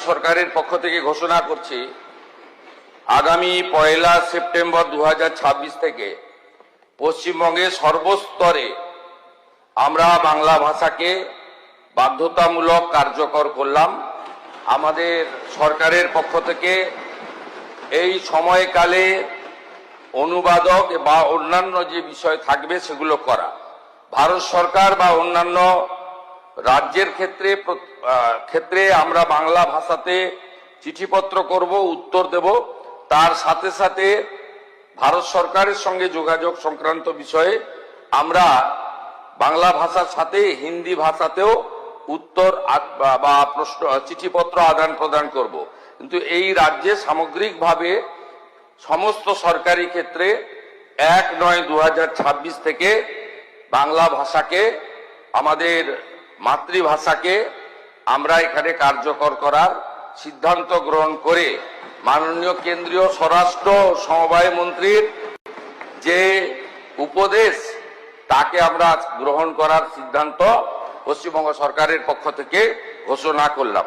সরকারের পক্ষ থেকে ঘোষণা করছি, আগামী 1 সেপ্টেম্বর 2026 থেকে পশ্চিমবঙ্গের সর্বস্তরে আমরা বাংলা ভাষাকে বাধ্যতামূলক কার্যকর করলাম। আমাদের সরকারের পক্ষ থেকে এই সময়কালে অনুবাদক বা অন্যান্য যে বিষয় থাকবে সেগুলো করা। ভারত সরকার বা অন্যান্য রাজ্যের ক্ষেত্রে আমরা বাংলা ভাষাতে চিঠিপত্র করব, উত্তর দেব। তার সাথে সাথে ভারত সরকারের সঙ্গে যোগাযোগ সংক্রান্ত বিষয়ে আমরা বাংলা ভাষার সাথে হিন্দি ভাষাতেও উত্তর বা প্রশ্ন চিঠিপত্র আদান প্রদান করব। কিন্তু এই রাজ্যে সামগ্রিকভাবে সমস্ত সরকারি ক্ষেত্রে 1/9/2026 থেকে বাংলা ভাষাকে, আমাদের মাতৃভাষাকে আমরা এখানে কার্যকর করার সিদ্ধান্ত গ্রহণ করে মাননীয় কেন্দ্রীয় স্বরাষ্ট্র সমবায় মন্ত্রীর যে উপদেশ তাকে আমরা গ্রহণ করার সিদ্ধান্ত পশ্চিমবঙ্গ সরকারের পক্ষ থেকে ঘোষণা করলাম।